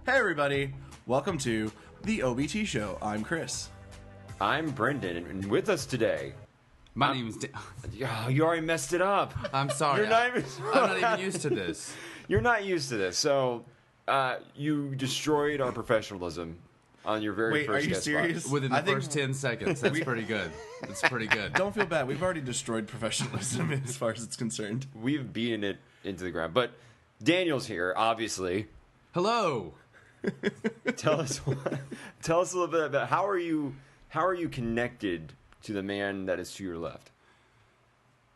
Hey everybody, welcome to the OBT show. I'm Chris. I'm Brendan, and with us today... My name's... Oh, you already messed it up. I'm sorry. I'm not even used to this. You're not used to this, so you destroyed our professionalism on your very Wait, first are you guest serious? spot. Within the first 10 seconds. That's pretty good. That's pretty good. Don't feel bad. We've already destroyed professionalism as far as it's concerned. We've beaten it into the ground. But Daniel's here, obviously. Hello. Tell us a little bit about how are you connected to the man that is to your left?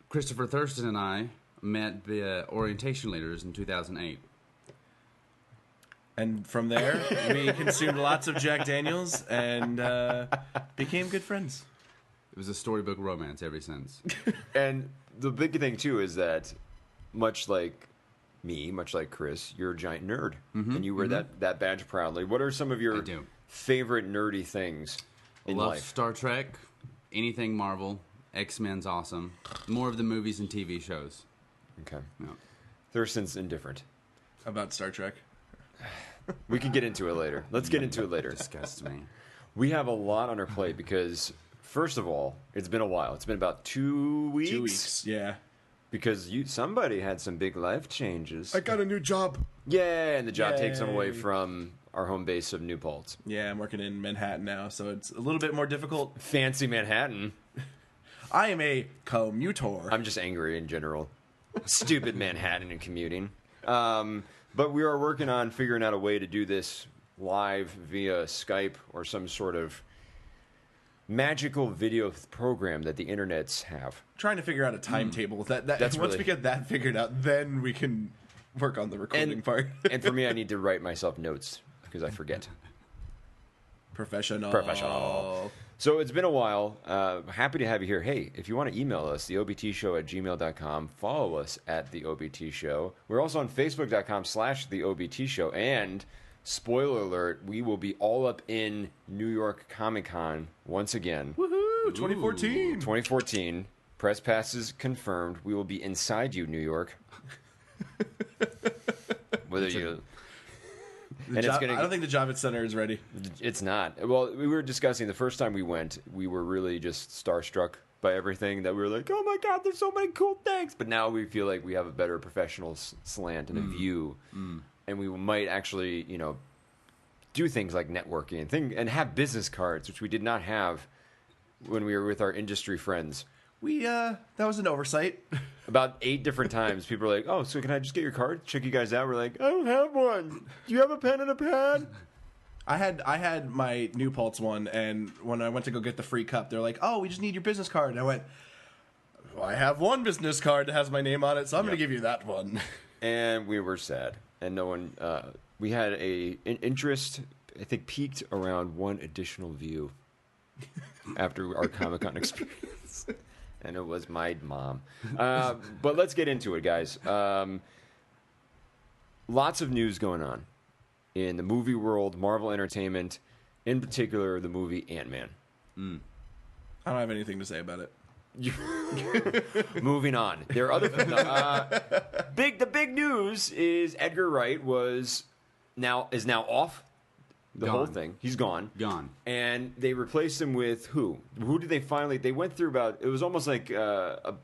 Christopher Thurston and I met via orientation leaders in 2008. And from there, we consumed lots of Jack Daniels and became good friends. It was a storybook romance ever since. And the big thing, too, is that much like me, much like Chris, you're a giant nerd. And you wear that badge proudly. What are some of your favorite nerdy things in Love life? Star Trek, anything Marvel, X-Men's awesome. More of the movies and TV shows. Okay. No. Thurston's indifferent. About Star Trek. We can get into it later. Let's get into it later. Disgusts me. We have a lot on our plate because, first of all, it's been a while. It's been about 2 weeks. 2 weeks, yeah. Because somebody had some big life changes. I got a new job. Yeah, and the job takes them away Yay. from our home base of New Paltz. Yeah, I'm working in Manhattan now, so it's a little bit more difficult. Fancy Manhattan. I am a commuter. I'm just angry in general. Stupid Manhattan and commuting. But we are working on figuring out a way to do this live via Skype or some sort of magical video program that the internets have. Trying to figure out a timetable. That's once really... we get that figured out, then we can work on the recording part. And for me, I need to write myself notes because I forget. Professional. So it's been a while. Happy to have you here. Hey, if you want to email us, theobtshow@gmail.com. Follow us at The OBT Show. We're also on Facebook.com/The OBT Show. And, spoiler alert, we will be all up in New York Comic Con once again. Woohoo! 2014. 2014. Press passes confirmed. We will be inside you, New York. Whether you... I don't think the Javits Center is ready. It's not. Well, we were discussing the first time we went, we were really just starstruck by everything that we were like, oh my God, there's so many cool things. But now we feel like we have a better professional slant and a view. And we might actually, do things like networking and have business cards, which we did not have when we were with our industry friends. That was an oversight. About 8 different times, people were like, oh, so can I just get your card? Check you guys out. We're like, I don't have one. Do you have a pen and a pad? I had my New Paltz one, and when I went to go get the free cup, they're like, oh, we just need your business card. And I went, well, I have one business card that has my name on it, so I'm going to give you that one. And we were sad. And no one, we had an interest, I think, peaked around one additional view after our Comic-Con experience. And it was my mom. But let's get into it, guys. Lots of news going on in the movie world, Marvel Entertainment, in particular the movie Ant-Man. I don't have anything to say about it. Moving on. There are other the big news is Edgar Wright is now off the whole thing. He's gone. And they replaced him with who? Who did they finally? They went through it was almost like an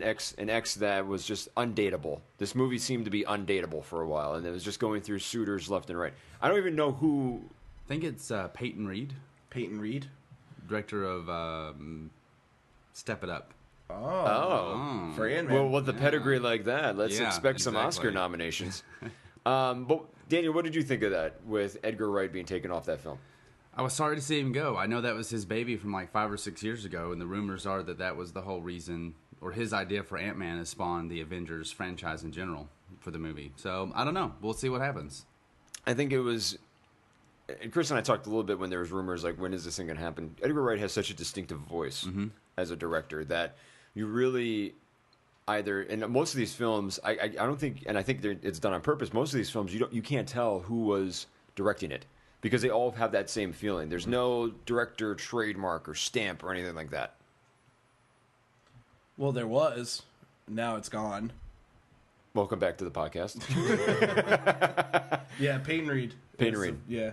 ex that was just undateable. This movie seemed to be undateable for a while, and it was just going through suitors left and right. I don't even know who. I think it's Peyton Reed. Peyton Reed? Director of Step It Up. Oh. For Ant-Man. Well, with the pedigree like that, let's expect some Oscar nominations. But Daniel, what did you think of that with Edgar Wright being taken off that film? I was sorry to see him go. I know that was his baby from like 5 or 6 years ago, and the rumors are that was the whole reason, or his idea for Ant-Man has spawned the Avengers franchise in general for the movie. So, I don't know. We'll see what happens. I think it was... And Chris and I talked a little bit when there was rumors like, when is this thing going to happen? Edgar Wright has such a distinctive voice as a director that you really... Either in most of these films, I don't think, and I think it's done on purpose. Most of these films, you can't tell who was directing it because they all have that same feeling. There's no director trademark or stamp or anything like that. Well, there was. Now it's gone. Welcome back to the podcast. Yeah, Peyton Reed. Yeah.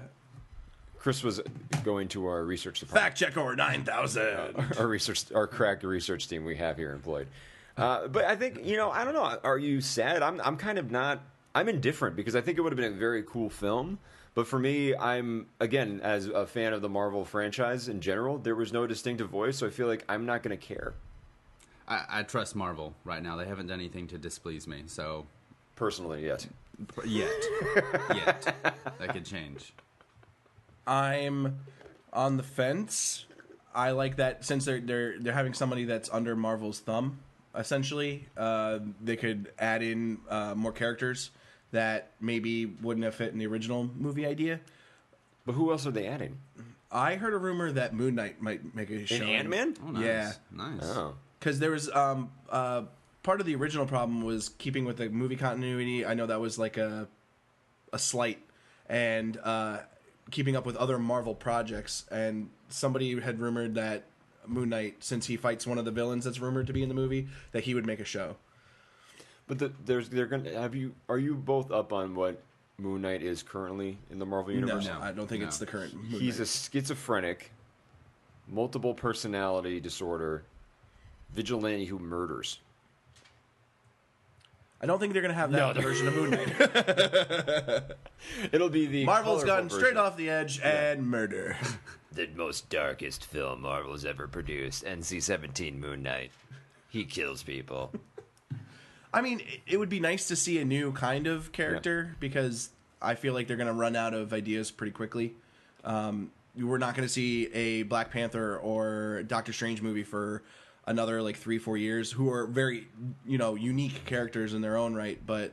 Chris was going to our research department. Fact checker 9000. Our crack research team we have here employed. But I think, I don't know. Are you sad? I'm kind of not. I'm indifferent because I think it would have been a very cool film. But for me, I'm, again, as a fan of the Marvel franchise in general, there was no distinctive voice, so I feel like I'm not going to care. I trust Marvel right now. They haven't done anything to displease me, so... Personally, yet. Yet. That could change. I'm on the fence. I like that since they're having somebody that's under Marvel's thumb, essentially. They could add in more characters that maybe wouldn't have fit in the original movie idea. But who else are they adding? I heard a rumor that Moon Knight might make a show. In Ant-Man? Oh, nice. Yeah. Nice. Oh. Because there was part of the original problem was keeping with the movie continuity. I know that was like a slight, and keeping up with other Marvel projects. And somebody had rumored that Moon Knight, since he fights one of the villains that's rumored to be in the movie, that he would make a show. But are you both up on what Moon Knight is currently in the Marvel universe? No, I don't think it's the current Moon He's Knight. a schizophrenic, multiple personality disorder vigilante who murders. I don't think they're going to have that version of Moon Knight. It'll be the Marvel's gone version. straight off the edge and murder. The most darkest film Marvel's ever produced, NC-17 Moon Knight. He kills people. I mean, it would be nice to see a new kind of character because I feel like they're going to run out of ideas pretty quickly. We're not going to see a Black Panther or Doctor Strange movie for another 3-4 years, who are very unique characters in their own right, but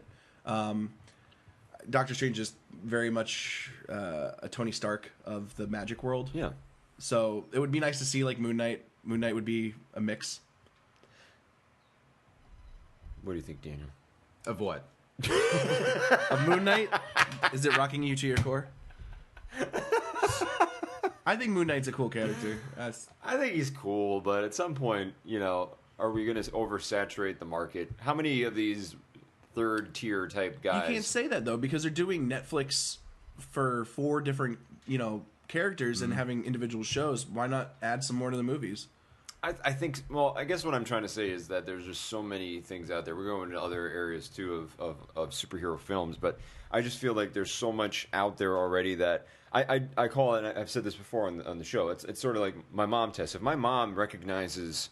Doctor Strange is very much a Tony Stark of the magic world. Yeah. So it would be nice to see Moon Knight. Moon Knight would be a mix. What do you think, Daniel? Of what? Of Moon Knight? Is it rocking you to your core? I think Moon Knight's a cool character. I think he's cool, but at some point, are we going to oversaturate the market? How many of these third-tier type guys? You can't say that, though, because they're doing Netflix for 4 different, characters and having individual shows. Why not add some more to the movies? I think, well, I guess what I'm trying to say is that there's just so many things out there. We're going into other areas, too, of superhero films, but I just feel like there's so much out there already that I call it, and I've said this before on the show, it's sort of like my mom test. If my mom recognizes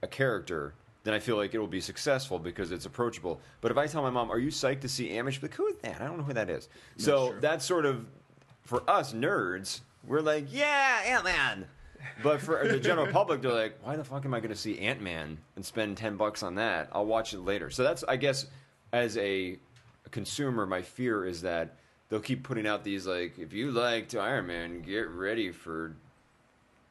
a character, then I feel like it will be successful because it's approachable. But if I tell my mom, are you psyched to see Ant-Man? She'll be like, who is that? I don't know who that is. So that's sort of, for us nerds, we're like, yeah, Ant-Man. But for the general public, they're like, why the fuck am I going to see Ant-Man and spend $10 on that? I'll watch it later. So that's, I guess, as a consumer, my fear is that they'll keep putting out these, if you liked Iron Man, get ready for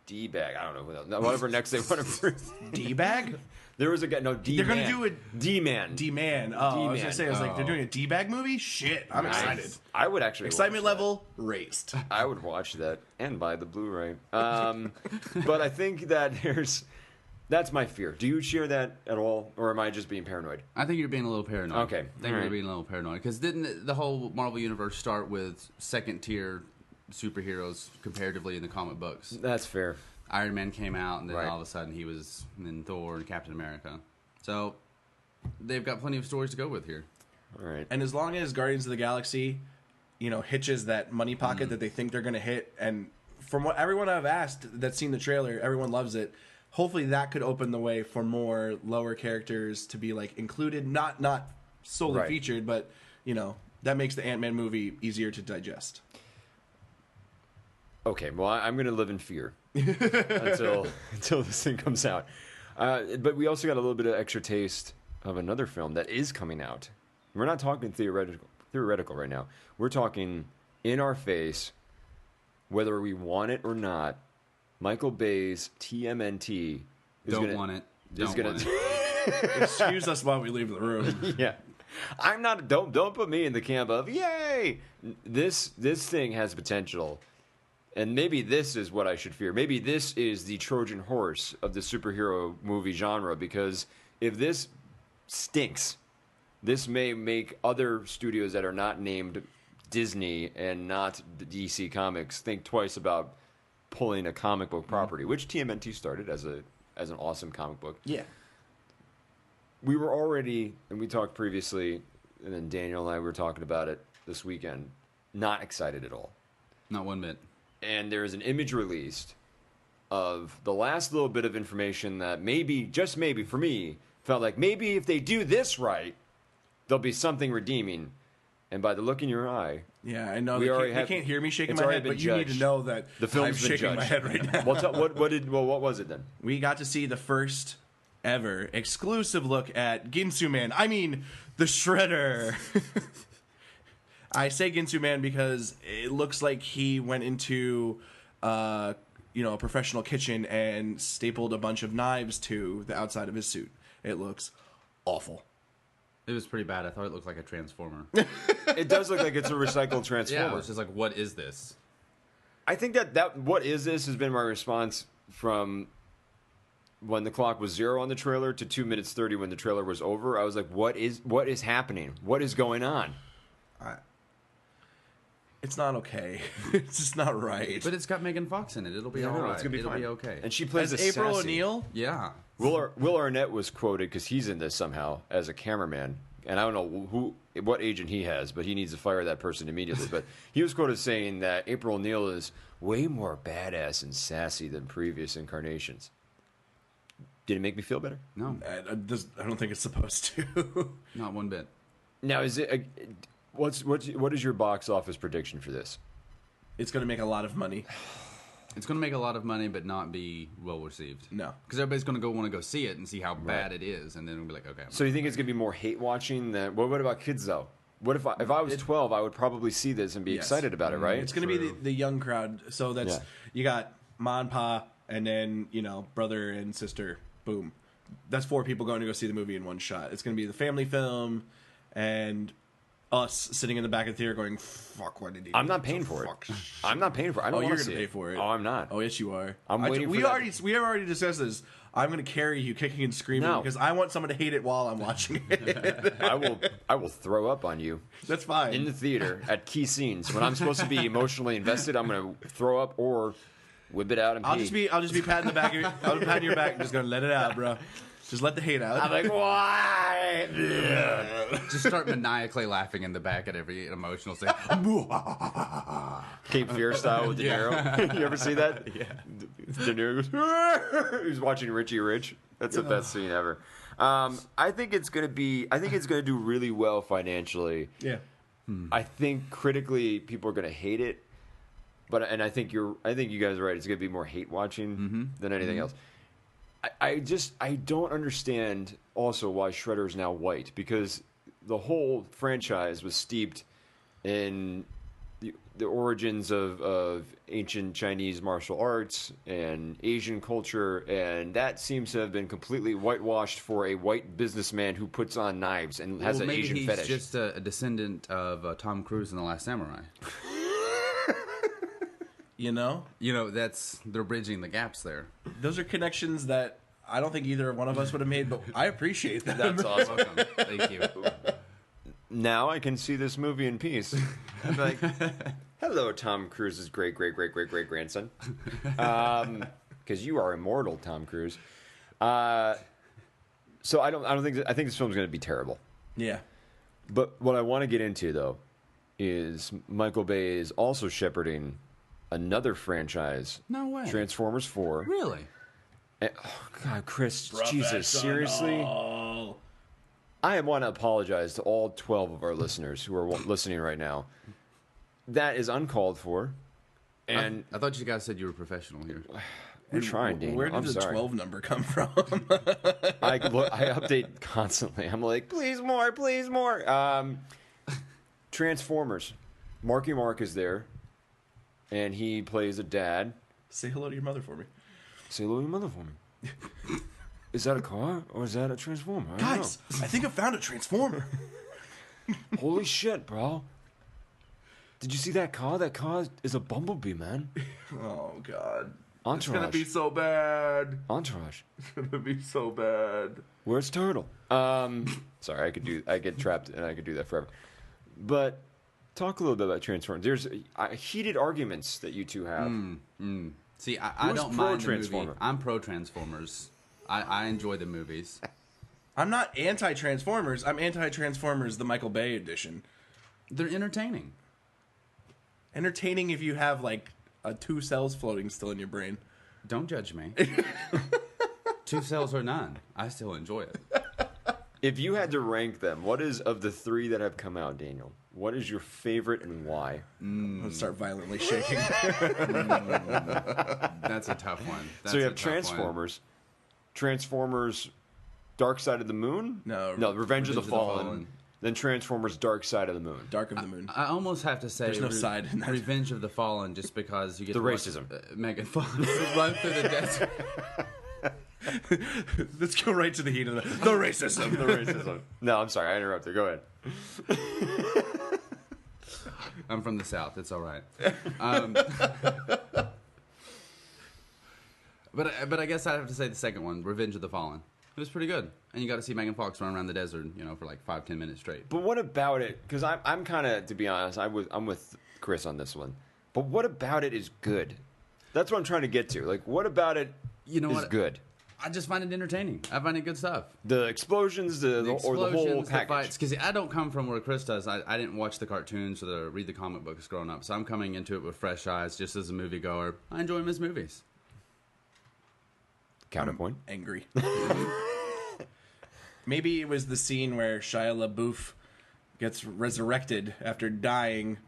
D-Bag. I don't know who else. Whatever next they want to bring. D-Bag? There was a guy, no, D-Man. They're going to do a D-Man. D-Man. Oh, I was going to say, they're doing a D-Bag movie? Shit, I'm excited. I would actually Excitement level raised. I would watch that and buy the Blu-ray. But I think that that's my fear. Do you share that at all, or am I just being paranoid? I think you're being a little paranoid. Okay. I think you're being a little paranoid. Because didn't the whole Marvel Universe start with second-tier superheroes comparatively in the comic books? That's fair. Iron Man came out, and then all of a sudden he was in Thor and Captain America. So they've got plenty of stories to go with here. All right. And as long as Guardians of the Galaxy, hitches that money pocket that they think they're going to hit, and from what everyone I've asked that's seen the trailer, everyone loves it. Hopefully that could open the way for more lower characters to be included, not solely featured, but that makes the Ant-Man movie easier to digest. Okay, well, I'm going to live in fear until this thing comes out. But we also got a little bit of extra taste of another film that is coming out. We're not talking theoretical right now. We're talking in our face, whether we want it or not. Michael Bay's TMNT is Don't want it. Excuse us while we leave the room. Yeah. I'm not. Don't put me in the camp of yay. This thing has potential. And maybe this is what I should fear. Maybe this is the Trojan horse of the superhero movie genre, because if this stinks, this may make other studios that are not named Disney and not DC Comics think twice about pulling a comic book property, which TMNT started as an awesome comic book. Yeah. We were already, and we talked previously, and then Daniel and I were talking about it this weekend, not excited at all. Not one bit. And there is an image released of the last little bit of information that maybe, just maybe for me, felt like maybe if they do this right, there'll be something redeeming. And by the look in your eye, yeah, I know they can't hear me shaking my head, but you need to know that the film's I'm shaking judged. my head right now. What was it then? We got to see the first ever exclusive look at Ginsu Man. I mean, the Shredder. I say Ginsu Man because it looks like he went into a professional kitchen and stapled a bunch of knives to the outside of his suit. It looks awful. It was pretty bad. I thought it looked like a Transformer. It does look like it's a recycled Transformer. Yeah, it's just like, what is this? I think that what is this has been my response from when the clock was 0 on the trailer to 2 minutes 30 when the trailer was over. I was like, what is happening? What is going on? It's not okay. It's just not right. But it's got Megan Fox in it. It'll be all right. It's gonna be It'll fine. be okay. And she plays As a April sassy. O'Neil? Yeah. Will Arnett was quoted because he's in this somehow as a cameraman, and I don't know what agent he has, but he needs to fire that person immediately. But he was quoted saying that April O'Neil is way more badass and sassy than previous incarnations. Did it make me feel better? No, I don't think it's supposed to. not one bit. Now, is it? What is your box office prediction for this? It's going to make a lot of money. It's going to make a lot of money, but not be well received. No. Because everybody's going to want to go see it and see how bad it is, and then we'll be like, okay. So you think it's going to be more hate watching than? What about kids though? What if I was 12, I would probably see this and be excited about it, right? It's going to be the young crowd. So that's you got Ma and Pa, and then brother and sister. Boom. That's 4 people going to go see the movie in one shot. It's going to be the family film, and us sitting in the back of the theater going, "Fuck, what did he?" I'm not paying for it. I'm not paying for it. I don't you're want to going to see pay for it. Oh, I'm not. Oh, yes, you are. We have already discussed this. I'm going to carry you kicking and screaming because I want someone to hate it while I'm watching it. I will throw up on you. That's fine. In the theater at key scenes when I'm supposed to be emotionally invested, I'm going to throw up or whip it out and pee. I'll just be patting the back of I'll be patting your back and just going to let it out, bro. Just let the hate out. I'm like, why? Just start maniacally laughing in the back at every emotional scene. Cape Fear style with De Niro. You ever see that? Yeah. De Niro goes, he's watching Richie Rich. That's the best scene ever. I think it's gonna do really well financially. Yeah. I think critically people are gonna hate it, but I think you guys are right. It's gonna be more hate watching than anything else. I don't understand also why Shredder is now white, because the whole franchise was steeped in the origins of ancient Chinese martial arts and Asian culture, and that seems to have been completely whitewashed for a white businessman who puts on knives and has an Asian maybe fetish. he's just a descendant of Tom Cruise in The Last Samurai. They're bridging the gaps there. Those are connections that I don't think either one of us would have made, but I appreciate them. That's awesome. Welcome. Thank you. Now I can see this movie in peace. I'm like, hello, Tom Cruise's great grandson. Because you are immortal, Tom Cruise. So I think this film's going to be terrible. Yeah. But what I want to get into though is Michael Bay is also shepherding another franchise. No way. Transformers 4. Really? And, oh God, Chris, Jesus, seriously? I want to apologize to all 12 of our listeners who are listening right now. That is uncalled for. And I thought you guys said you were professional here. we're trying, Daniel. Where did I'm the sorry. 12 number come from? I update constantly. I'm like, please more, please more. Transformers. Marky Mark is there, and he plays a dad. Say hello to your mother for me. Say hello to your mother for me. Is that a car or is that a Transformer? I don't Guys, I think I found a Transformer. know. Holy shit, bro. Did you see that car? That car is a Bumblebee, man. Oh, God. It's gonna be so bad. Entourage. It's gonna be so bad. Where's Turtle? Sorry, I get trapped and I could do that forever. But talk a little bit about Transformers. There's heated arguments that you two have. See, I don't pro mind the movie. Transformer? I'm pro Transformers. I enjoy the movies. I'm not anti-Transformers. I'm anti-Transformers, the Michael Bay edition. They're entertaining. Entertaining if you have like 2 cells floating still in your brain. Don't judge me. 2 cells or none, I still enjoy it. If you had to rank them, what is of the 3 that have come out, Daniel? What is your favorite and why? I'm gonna start violently shaking. That's a tough one. So you have Transformers, Transformers, Dark Side of the Moon. No, Revenge of the Fallen. Then Transformers, Dark Side of the Moon. Dark of the Moon. I almost have to say There's no side in that. Revenge of the Fallen, just because you get The to racism. watch, Megan Fox run through the desert. Let's go right to the heat of the racism. The racism. No, I'm sorry, I interrupted. Go ahead. I'm from the South. It's all right. But I guess I'd have to say the second one, Revenge of the Fallen. It was pretty good, and you got to see Megan Fox run around the desert, for like 5-10 minutes straight. But what about it? Because I'm kind of, to be honest, I'm with Chris on this one. But what about it is good? That's what I'm trying to get to. Like, what about it is good? I just find it entertaining. I find it good stuff. The explosions, or the whole package. The fights. Because I don't come from where Chris does. I didn't watch the cartoons or read the comic books growing up, so I'm coming into it with fresh eyes, just as a moviegoer. I enjoy his movies. Counterpoint. Angry. Maybe it was the scene where Shia LaBeouf gets resurrected after dying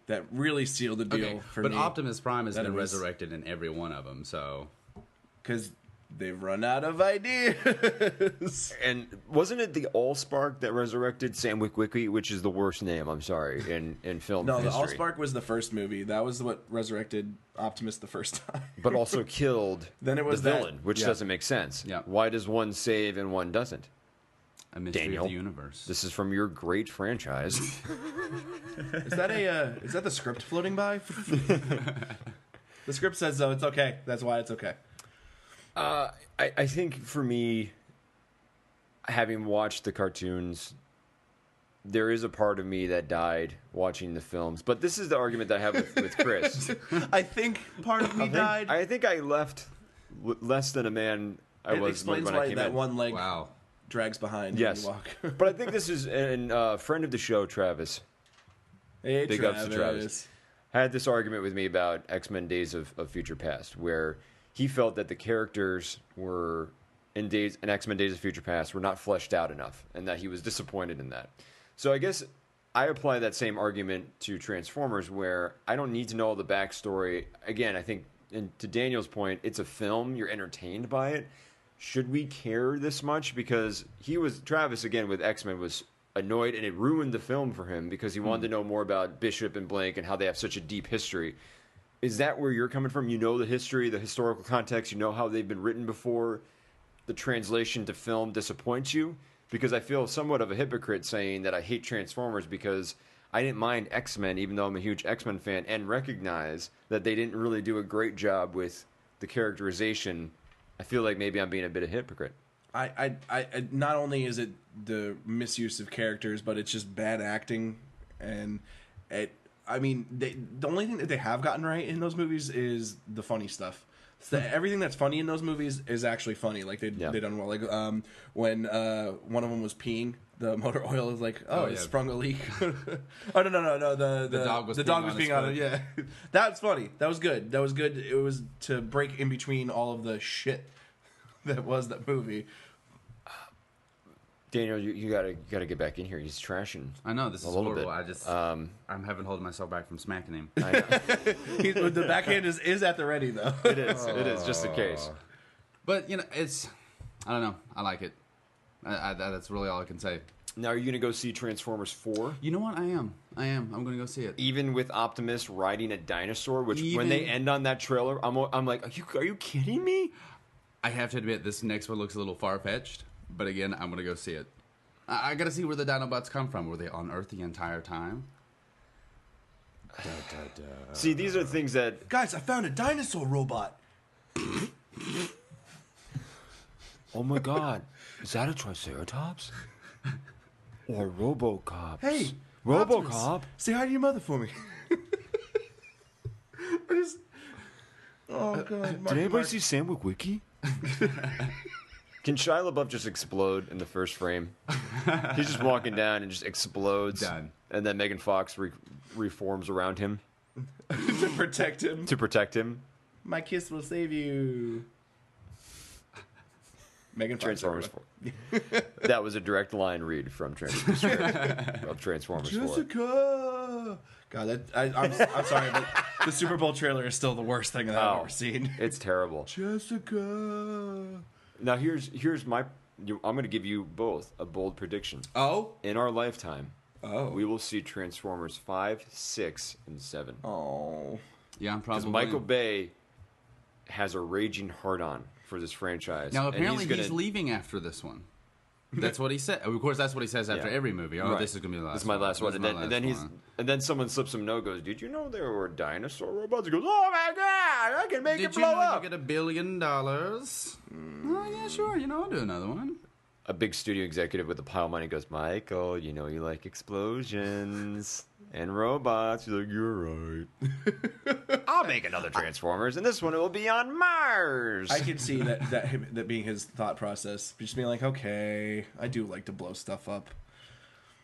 that really sealed the deal for me. But Optimus Prime has been was- resurrected in every one of them, so... Because they've run out of ideas. And wasn't it the Allspark that resurrected Sam Witwicky, which is the worst name, I'm sorry, in film No, the history. Allspark was the first movie. That was what resurrected Optimus the first time. But also killed Then it was the that- villain, which yeah. doesn't make sense. Yeah. Why does one save and one doesn't? A mystery Daniel, of the universe. This is from your great franchise. Is that the script floating by? The script says so. It's okay. That's why it's okay. I think for me, having watched the cartoons, there is a part of me that died watching the films. But this is the argument that I have with Chris. I think part of me died. I think I left less than a man I It was explains when I why came that in. one leg Wow. drags behind Yes. when you walk. But I think this is a friend of the show, Travis. Hey, Big Travis. ups to Travis. Had this argument with me about X-Men Days of Future Past, where he felt that the characters were in X-Men Days of Future Past were not fleshed out enough, and that he was disappointed in that. So I guess I apply that same argument to Transformers, where I don't need to know all the backstory. Again, I think, and to Daniel's point, it's a film. You're entertained by it. Should we care this much? Because Travis, again, with X-Men, was annoyed, and it ruined the film for him because he wanted to know more about Bishop and Blank and how they have such a deep history. Is that where you're coming from? You know the history, the historical context, you know how they've been written before. The translation to film disappoints you? Because I feel somewhat of a hypocrite saying that I hate Transformers because I didn't mind X-Men, even though I'm a huge X-Men fan, and recognize that they didn't really do a great job with the characterization. I feel like maybe I'm being a bit of a hypocrite. I not only is it the misuse of characters, but it's just bad acting, and the only thing that they have gotten right in those movies is the funny stuff. Everything that's funny in those movies is actually funny. Like they done well. Like when one of them was peeing, the motor oil is like, it sprung a leak. Oh no! The dog was peeing on it. Yeah, that's funny. That was good. It was to break in between all of the shit that was that movie. Daniel, you gotta get back in here. He's trashing. I know this is little horrible. bit. I just I'm having holding myself back from smacking him. The backhand is at the ready though. It is just in case. But it's I don't know. I like it. That's really all I can say. Now, are you gonna go see Transformers 4? You know what? I am. I'm gonna go see it. Even with Optimus riding a dinosaur, which when they end on that trailer, I'm like, are you kidding me? I have to admit, this next one looks a little far-fetched, but again, I'm going to go see it. I got to see where the Dinobots come from. Were they on Earth the entire time? See, these are things that... Guys, I found a dinosaur robot. Oh my God, is that a Triceratops? Or RoboCop? Hey, RoboCop. Optimus, say hi to your mother for me. I just. Oh God! Did anybody see Sam Witwicky? Can Shia LaBeouf just explode in the first frame? He's just walking down and just explodes. Done. And then Megan Fox reforms around him to protect him? to protect him. My kiss will save you. Megan Fox. Transformers 4. That was a direct line read from Transformers 4. Jessica. God, I'm sorry, but the Super Bowl trailer is still the worst thing that I've ever seen. It's terrible. Jessica. Now here's my. I'm going to give you both a bold prediction. Oh. In our lifetime, We will see Transformers 5, 6, and 7. Oh. Yeah, Because probably. Michael Bay has a raging hard-on for this franchise. Now, and apparently he's leaving after this one. That's what he said. Of course, that's what he says after every movie. Oh, Right. this is going to be the last one. This is my last one. And then someone slips him a note, goes, "Did you know there were dinosaur robots?" He goes, "Oh my God, I can make it Did you blow know up." you get $1 billion? Oh, yeah, sure. I'll do another one. A big studio executive with a pile of money goes, "Michael, you know you like explosions and robots." He's like, "You're right. I'll make another Transformers, and this one will be on Mars." I can see that being his thought process. Just being like, okay, I do like to blow stuff up.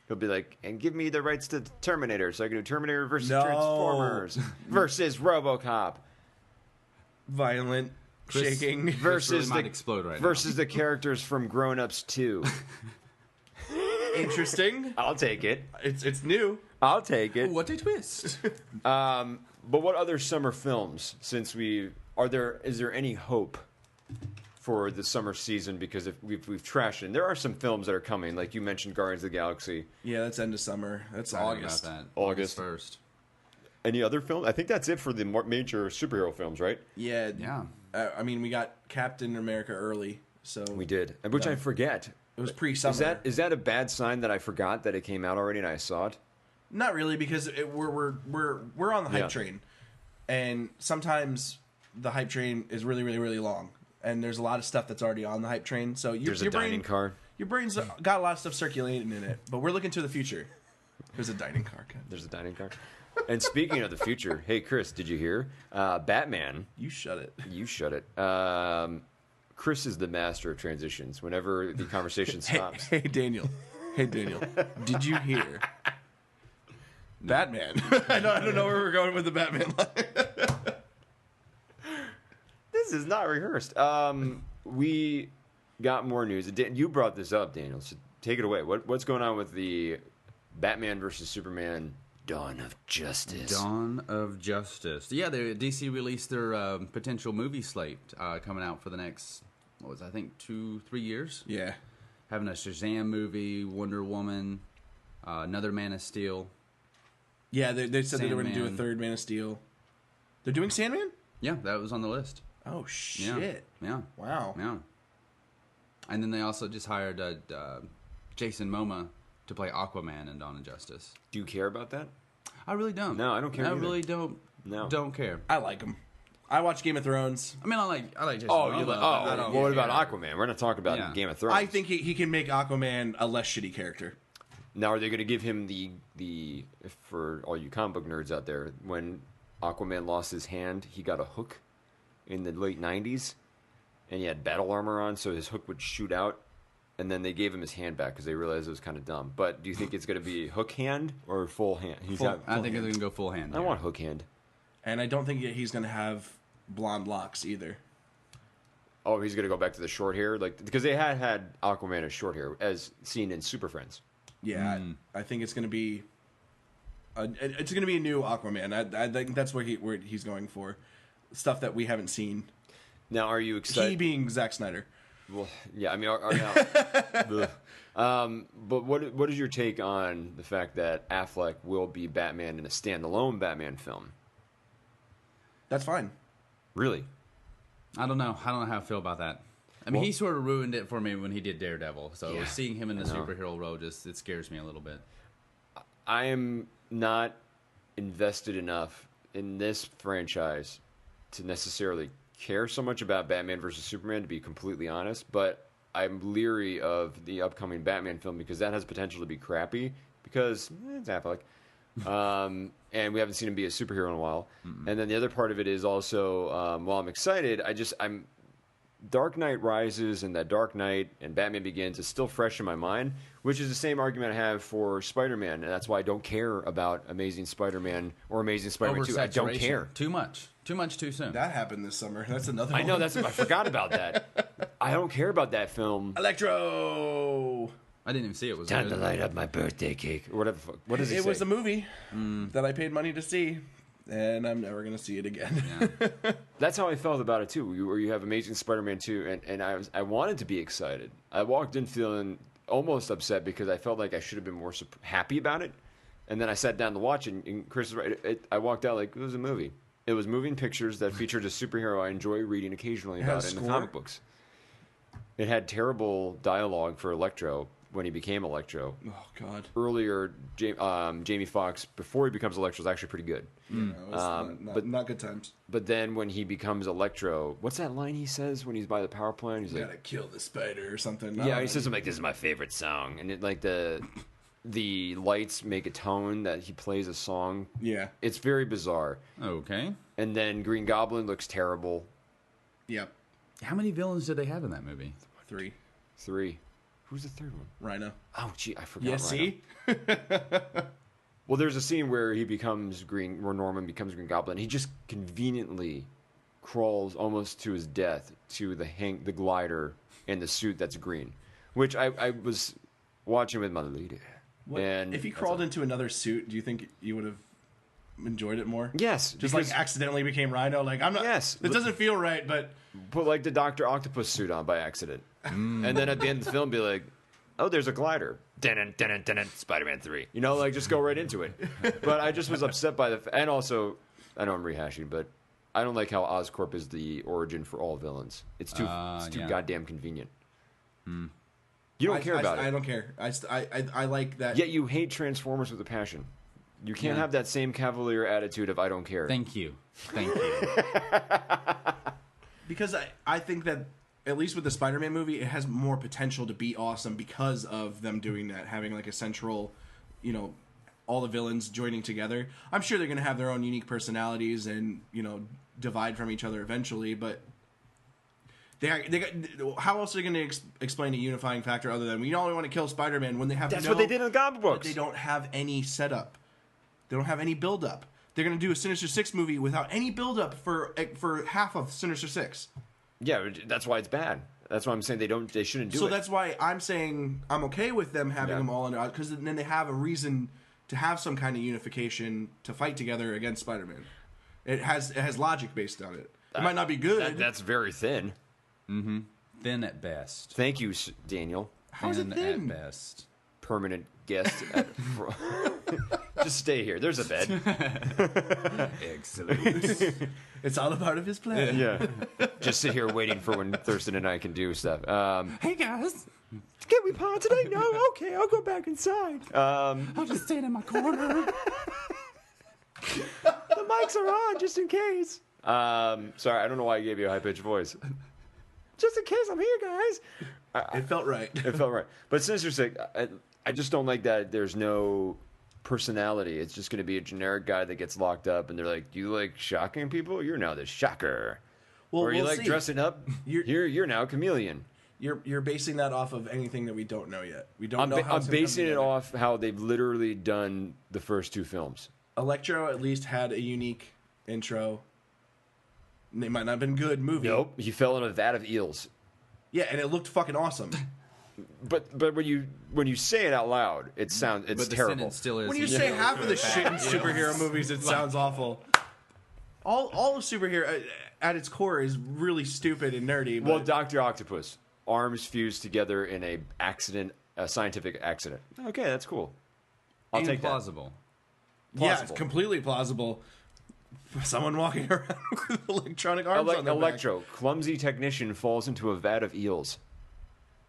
He'll be like, "And give me the rights to Terminator, so I can do Terminator versus No. Transformers versus RoboCop Violent, Chris- shaking. versus really might explode right now. versus the characters from Grown Ups 2." Interesting. I'll take it. It's new. I'll take it. What a twist. But what other summer films? Is there any hope for the summer season? Because if we've trashed it, and there are some films that are coming, like you mentioned, Guardians of the Galaxy. Yeah, that's end of summer. That's Sorry August. about that. August. 1st. Any other film? I think that's it for the major superhero films, right? Yeah. Yeah. I mean, we got Captain America early, so We did, which I forget. it was pre-summer. Is that a bad sign that I forgot that it came out already and I saw it? Not really, because we're on the hype train, and sometimes the hype train is really, really, really long, and there's a lot of stuff that's already on the hype train. So There's a dining car. Your brain's got a lot of stuff circulating in it, but we're looking to the future. There's a dining car. There's a dining car. And speaking of the future, hey Chris, did you hear? Batman. You shut it. You shut it. Chris is the master of transitions. Whenever the conversation stops. Hey Daniel. Hey Daniel. Did you hear? Batman. I don't know where we're going with the Batman line. This is not rehearsed. We got more news. You brought this up, Daniel. So take it away. What's going on with the Batman versus Superman Dawn of Justice? Dawn of Justice. Yeah, DC released their potential movie slate coming out for the next, 2-3 years. Yeah. Having a Shazam movie, Wonder Woman, another Man of Steel. Yeah, they said they were going to do a Sandman. third Man of Steel. They're doing Sandman? Yeah, that was on the list. Oh, shit. Yeah. Wow. Yeah. And then they also just hired Jason Momoa to play Aquaman in Dawn of Justice. Do you care about that? I really don't. No, I don't care I either. really don't. No. Don't care. I like him. I watch Game of Thrones. I mean, I like Jason Oh, Momoa. you like? but I Oh, don't well, what care. about Aquaman? We're not talking about Yeah. Game of Thrones. I think he can make Aquaman a less shitty character. Now, are they going to give him the for all you comic book nerds out there? When Aquaman lost his hand, he got a hook in the late '90s, and he had battle armor on, so his hook would shoot out. And then they gave him his hand back because they realized it was kind of dumb. But do you think it's going to be hook hand or full hand? I think they're going to go full hand. I want hook hand. And I don't think he's going to have blonde locks either. Oh, he's going to go back to the short hair, because they had Aquaman as short hair, as seen in Super Friends. Yeah, I think it's going to be. It's going to be a new Aquaman. I think that's where he's going for, stuff that we haven't seen. Now, are you excited? He being Zack Snyder. Well, yeah, I mean, but what is your take on the fact that Affleck will be Batman in a standalone Batman film? That's fine. Really? I don't know how I feel about that. I mean, he sort of ruined it for me when he did Daredevil. So seeing him in the superhero role it scares me a little bit. I am not invested enough in this franchise to necessarily care so much about Batman versus Superman, to be completely honest. But I'm leery of the upcoming Batman film because that has potential to be crappy because it's Affleck. And we haven't seen him be a superhero in a while. And then the other part of it is also, while I'm excited, I'm Dark Knight Rises and that Dark Knight and Batman Begins is still fresh in my mind, which is the same argument I have for Spider-Man, and that's why I don't care about Amazing Spider-Man or Amazing Spider-Man 2. I don't care. Too much too soon. That happened this summer. That's another one. I know, I forgot about that. I don't care about that film. Electro! I didn't even see it. Was Time good? to light up my birthday cake. Or whatever. What does it say? It was a movie that I paid money to see, and I'm never going to see it again. Yeah. That's how I felt about it, too. Where you have Amazing Spider-Man 2, and I wanted to be excited. I walked in feeling almost upset because I felt like I should have been more happy about it. And then I sat down to watch it, and Chris is right. I walked out like, it was a movie. It was moving pictures that featured a superhero I enjoy reading occasionally about in the comic books. It had terrible dialogue for Electro when he became Electro. Oh, God. Earlier, Jamie Foxx, before he becomes Electro, is actually pretty good. Yeah, it was not good times. But then when he becomes Electro, what's that line he says when he's by the power plant? He's Gotta kill the spider or something. Yeah, he says something like, "This is my favorite song," and it like the lights make a tone that he plays a song. Yeah, it's very bizarre. Okay. And then Green Goblin looks terrible. Yep. How many villains did they have in that movie? 3. Who's the third one? Rhino. Oh, gee, I forgot. Yeah, Rhino. see? Well, there's a scene where where Norman becomes Green Goblin. He just conveniently crawls almost to his death to the glider and the suit that's green, which I was watching with my lady. And if he crawled into another suit, do you think you would have enjoyed it more? Yes. Just like accidentally became Rhino? Like, I'm not. Yes. It doesn't feel right, but. Put like the Dr. Octopus suit on by accident. And then at the end of the film be like, oh, there's a glider. Spider-Man 3. You know, like just go right into it. But I just was upset by and also, I know I'm rehashing, but I don't like how Oscorp is the origin for all villains. It's too goddamn convenient. You don't care about it. I don't care. I like that. Yet you hate Transformers with a passion. You can't have that same cavalier attitude of I don't care. Thank you. Because I think that, at least with the Spider-Man movie, it has more potential to be awesome because of them doing that, having like a central, all the villains joining together. I'm sure they're going to have their own unique personalities and, divide from each other eventually, but how else are they going to explain a unifying factor other than we only want to kill Spider-Man when they have That's what they did in the comic books. They don't have any setup. They don't have any build-up. They're going to do a Sinister Six movie without any build-up for half of Sinister Six. Yeah, that's why it's bad. That's why I'm saying they shouldn't do it. So that's why I'm saying I'm okay with them having them all in, because then they have a reason to have some kind of unification to fight together against Spider-Man. It has logic based on it. It might not be good. That's very thin. Mm-hmm. Thin at best. Thank you, Daniel. How is it thin? At best. Permanent guest. Just stay here. There's a bed. Excellent. It's all a part of his plan. Yeah. Just sit here waiting for when Thurston and I can do stuff. Hey, guys. Can we pod today? No? Okay, I'll go back inside. I'll just stand in my corner. The mics are on, just in case. Sorry, I don't know why I gave you a high-pitched voice. Just in case I'm here, guys. It felt right. It felt right. But Sinister Six, I just don't like that there's no personality. It's just going to be a generic guy that gets locked up, and they're like, "You like shocking people? You're now the shocker." Well, or you like dressing up? You're now a chameleon. You're basing that off of anything that we don't know yet. We don't know how I'm basing it off how they've literally done the first 2 films. Electro at least had a unique intro. They might not have been good movie. Nope, he fell in a vat of eels. Yeah, and it looked fucking awesome. But when you say it out loud, it's terrible. The sentence still is. When you say half of the shit in superhero movies, it sounds awful. All of superhero at its core is really stupid and nerdy. But... Well, Dr. Octopus, arms fused together in a scientific accident. Okay, that's cool. I'll take that. Plausible. Yeah, it's completely plausible. Someone walking around with electronic arms on their Electro, clumsy technician, falls into a vat of eels.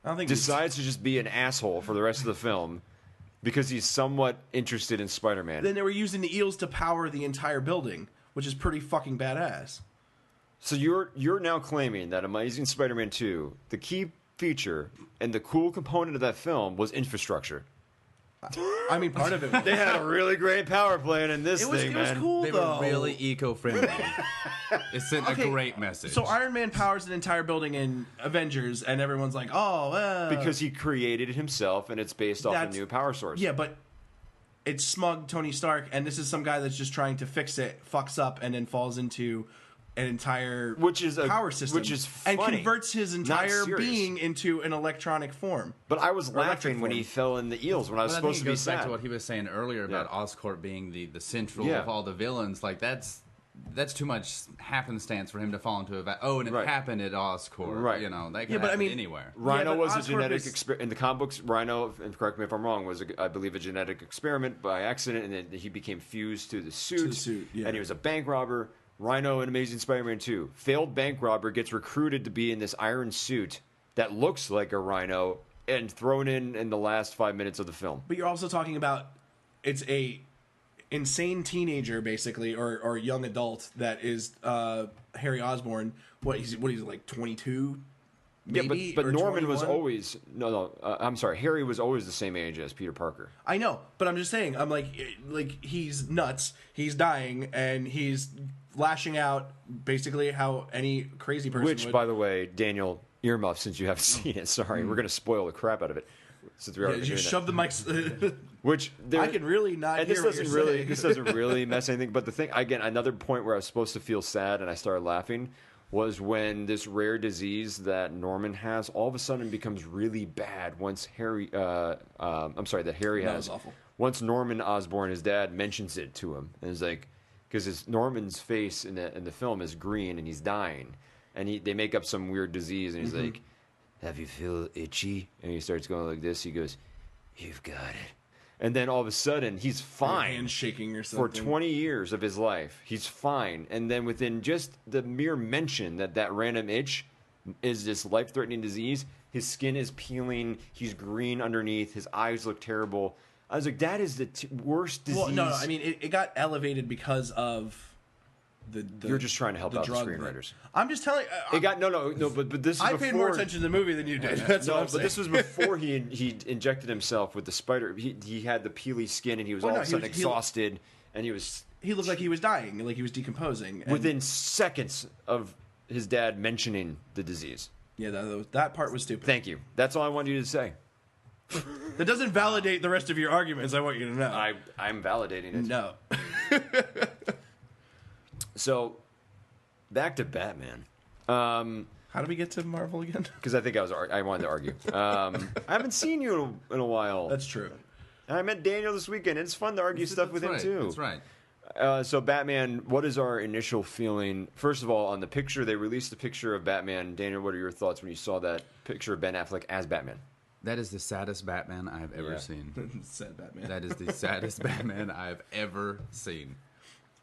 I don't think decides to just be an asshole for the rest of the film because he's somewhat interested in Spider-Man. Then they were using the eels to power the entire building, which is pretty fucking badass. So you're now claiming that Amazing Spider-Man 2, the key feature and the cool component of that film was infrastructure. I mean, part of it. They had a really great power plant in this thing, man. It was cool, They though. were really eco-friendly. It sent a great message. So Iron Man powers an entire building in Avengers, and everyone's like, "Oh, because he created it himself, and it's based off a new power source." Yeah, but it's smug Tony Stark, and this is some guy that's just trying to fix it, fucks up, and then falls into an entire power system, which is funny, and converts his entire serious. being into an electronic form. But I was laughing when he fell in the eels when I was supposed to be sad. Back to what he was saying earlier about Oscorp being the central of all the villains. Like that's too much happenstance for him to fall into a and it happened at Oscorp. Right. You know, that could happen anywhere. Rhino was a genetic experiment in the comic books. Rhino, and correct me if I'm wrong, was I believe a genetic experiment by accident, and then he became fused to the suit. And he was a bank robber. Rhino in Amazing Spider-Man 2. Failed bank robber gets recruited to be in this iron suit that looks like a rhino and thrown in the last 5 minutes of the film. But you're also talking about it's a insane teenager, basically, or young adult that is Harry Osborn. What he's like 22? Maybe, yeah, but Norman 21? was always I'm sorry. Harry was always the same age as Peter Parker. I know, but I'm just saying. I'm like he's nuts. He's dying, and he's lashing out basically how any crazy person Which, would. by the way, Daniel, earmuff, since you haven't seen it. Sorry, we're going to spoil the crap out of it. Since we already just shove the mics. Which I can really not. And hear this doesn't really mess anything. But the thing again, another point where I was supposed to feel sad and I started laughing was when this rare disease that Norman has all of a sudden becomes really bad once Harry. That Harry has. That was awful. Once Norman Osborn, his dad, mentions it to him, and it's like, because Norman's face in the film is green and he's dying, and they make up some weird disease, and he's like, "Have you feel itchy?" And he starts going like this. He goes, "You've got it." And then all of a sudden, he's fine. Hand shaking or something. For 20 years of his life, he's fine. And then within just the mere mention that random itch is this life-threatening disease, his skin is peeling, he's green underneath, his eyes look terrible. I was like, that is the worst disease. Well, no, I mean, it got elevated because of the You're just trying to help out the drug screenwriters. I'm just telling. It got but this. I is paid before, more attention to the movie than you did. That's what I'm saying. But this was before he injected himself with the spider. He had the peely skin, and he was all of a sudden exhausted, and he was. He looked like he was dying, like he was decomposing. Within seconds of his dad mentioning the disease. Yeah, that part was stupid. Thank you. That's all I wanted you to say. That doesn't validate the rest of your arguments. I want you to know. I'm validating it. No. So, back to Batman. How did we get to Marvel again? Because I think I wanted to argue. I haven't seen you in a while. That's true. And I met Daniel this weekend. It's fun to argue stuff with him too. That's right. So Batman, what is our initial feeling? First of all, on the picture, they released a picture of Batman. Daniel, what are your thoughts when you saw that picture of Ben Affleck as Batman? That is the saddest Batman I have ever seen. Sad Batman. That is the saddest Batman I have ever seen.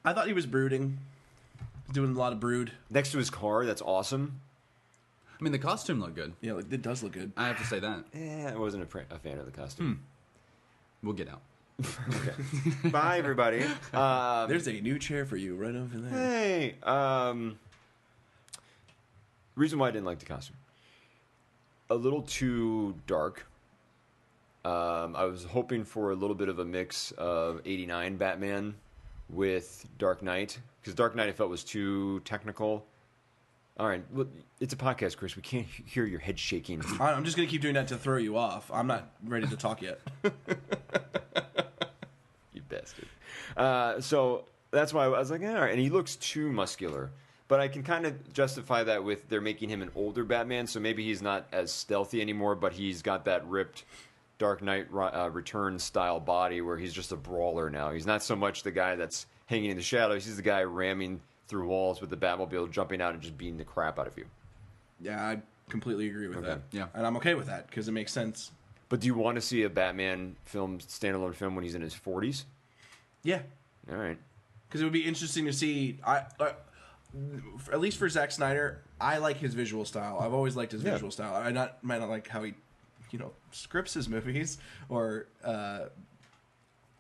I thought he was brooding. Doing a lot of brood. Next to his car, that's awesome. I mean, the costume looked good. Yeah, it does look good. I have to say that. I wasn't a fan of the costume. We'll get out. Okay. Bye, everybody. There's a new chair for you right over there. Hey. Reason why I didn't like the costume. A little too dark. I was hoping for a little bit of a mix of 89 Batman with Dark Knight. Because Dark Knight I felt was too technical. All right. Well, it's a podcast, Chris. We can't hear your head shaking. I'm just going to keep doing that to throw you off. I'm not ready to talk yet. You bastard. So that's why I was like, all right. And he looks too muscular. But I can kind of justify that with they're making him an older Batman, so maybe he's not as stealthy anymore, but he's got that ripped Dark Knight Return style body where he's just a brawler now. He's not so much the guy that's hanging in the shadows. He's the guy ramming through walls with the Batmobile, jumping out and just beating the crap out of you. Yeah, I completely agree with that. Yeah. And I'm okay with that because it makes sense. But do you want to see a Batman film, standalone film, when he's in his 40s? Yeah. All right. Because it would be interesting to see... at least for Zack Snyder, I like his visual style. I've always liked his visual style. I might not like how he, scripts his movies or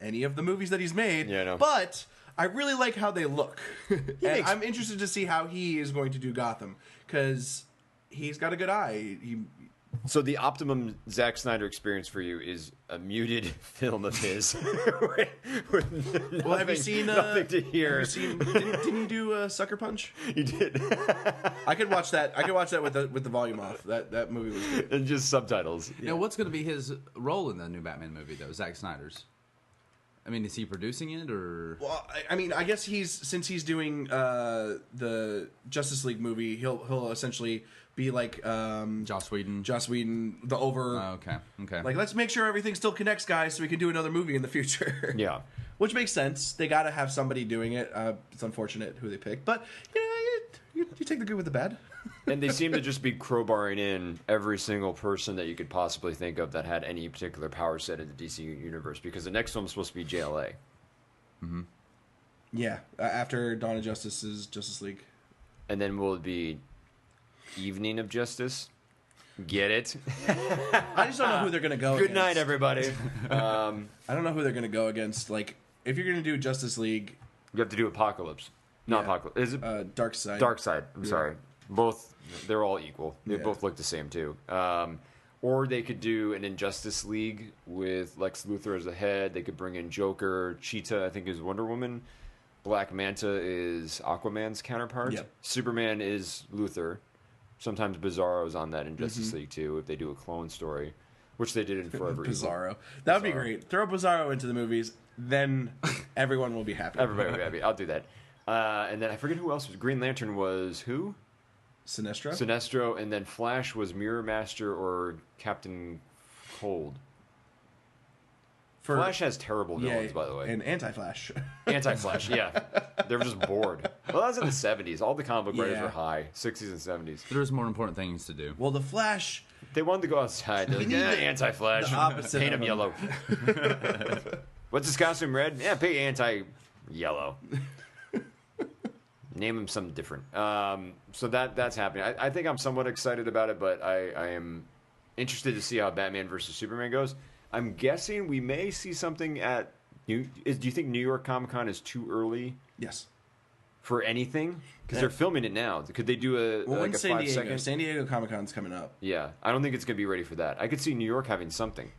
any of the movies that he's made. Yeah, I know. But I really like how they look, and I'm interested to see how he is going to do Gotham because he's got a good eye. So the optimum Zack Snyder experience for you is a muted film of his. Well, have you seen? Nothing to hear. Have you seen? Didn't you do Sucker Punch? You did. I could watch that. I could watch that with the volume off. That movie was good. And just subtitles. Yeah. Now, what's going to be his role in the new Batman movie, though? Zack Snyder's. I mean, is he producing it or? Well, I mean, I guess since he's doing the Justice League movie, he'll essentially be like Joss Whedon. The over. Oh, okay. Like, let's make sure everything still connects, guys, so we can do another movie in the future. Yeah. Which makes sense. They got to have somebody doing it. It's unfortunate who they picked, but you take the good with the bad. And they seem to just be crowbarring in every single person that you could possibly think of that had any particular power set in the DC universe, because the next one's supposed to be JLA. Mm-hmm. Yeah, after Dawn of Justice's Justice League. And then will it be Evening of Justice? Get it? I just don't know who they're going to go Good against. night, everybody. I don't know who they're going to go against. Like, if you're going to do Justice League... You have to do Apocalypse. Not Yeah. Apocalypse. Is it? Dark Side. Dark Side. I'm sorry. Both, they're all equal. They Yeah. both look the same, too. Or they could do an Injustice League with Lex Luthor as the head. They could bring in Joker. Cheetah, I think, is Wonder Woman. Black Manta is Aquaman's counterpart. Yep. Superman is Luthor. Sometimes Bizarro's on that in Justice League, too, if they do a clone story, which they did in Forever Evil. Bizarro. That would be great. Throw Bizarro into the movies, then everyone will be happy. Everybody will be happy. I'll do that. And then I forget who else was. Green Lantern was who? Sinestro? Sinestro, and then Flash was Mirror Master or Captain Cold. Flash has terrible villains, by the way. And Anti-Flash. Anti-Flash, yeah. They were just bored. Well, that was in the 70s. All the comic book writers Yeah. were high. 60s and 70s. There's more important things to do. Well, the Flash... They wanted to go outside. They're like, Anti-Flash. the opposite Paint of him him. yellow. What's his costume, red? Yeah, paint anti-yellow. Name him something different. So that's happening. I think I'm somewhat excited about it, but I am interested to see how Batman versus Superman goes. I'm guessing we may see something at... Do you think New York Comic Con is too early Yes. for anything? Because they're filming it now. Could they do a Well, like when's a San 5 Diego? second? San Diego Comic-Con's coming up. Yeah, I don't think it's going to be ready for that. I could see New York having something.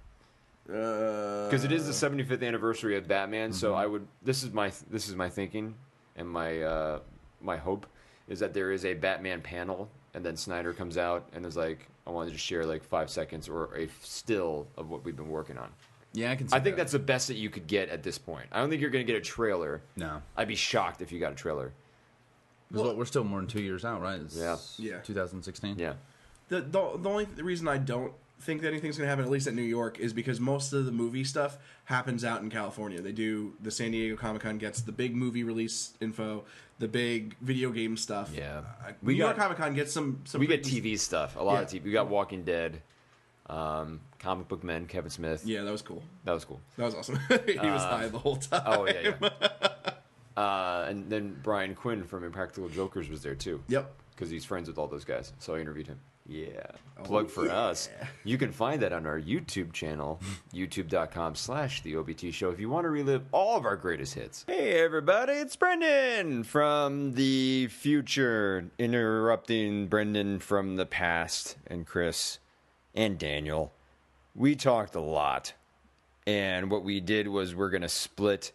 Because it is the 75th anniversary of Batman, so I would. This is my thinking, and my hope is that there is a Batman panel, and then Snyder comes out and is like, "I wanted to share like 5 seconds or a still of what we've been working on." Yeah, I can see I think that. that's the best that you could get at this point. I don't think you're going to get a trailer. No. I'd be shocked if you got a trailer. Because we're still more than 2 years out, right? It's Yeah. 2016. Yeah. The only reason I don't think that anything's going to happen, at least at New York, is because most of the movie stuff happens out in California. They do... The San Diego Comic-Con gets the big movie release info, the big video game stuff. Yeah. New York Comic-Con gets some We get pretty- TV stuff, a lot of Yeah. TV. We got Walking Dead, Comic Book Men, Kevin Smith. Yeah, that was cool. That was cool. That was awesome. He was high the whole time. Oh, yeah, and then Brian Quinn from Impractical Jokers was there, too. Yep. Because he's friends with all those guys. So I interviewed him. Yeah. Plug for us. You can find that on our YouTube channel, youtube.com/The OBT Show, if you want to relive all of our greatest hits. Hey, everybody. It's Brendan from the future, interrupting Brendan from the past, and Chris and Daniel. We talked a lot. And what we did was we're going to split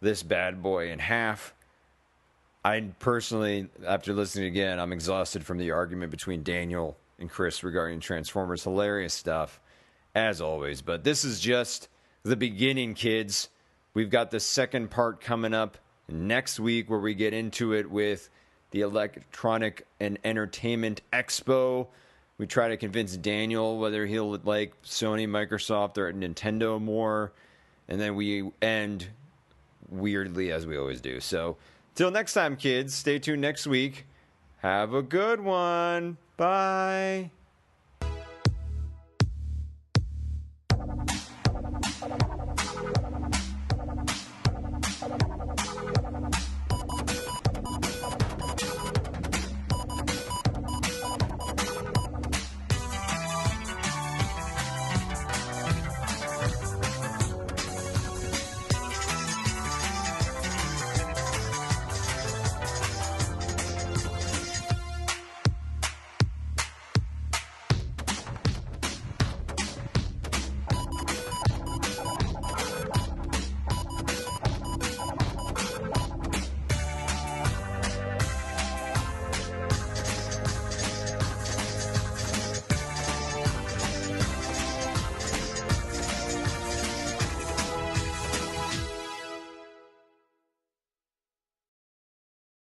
this bad boy in half. I personally, after listening again, I'm exhausted from the argument between Daniel and Chris regarding Transformers. Hilarious stuff, as always. But this is just the beginning, kids. We've got the second part coming up next week where we get into it with the Electronic and Entertainment Expo. We try to convince Daniel whether he'll like Sony, Microsoft, or Nintendo more. And then we end weirdly, as we always do. So, till next time, kids, stay tuned next week. Have a good one. Bye.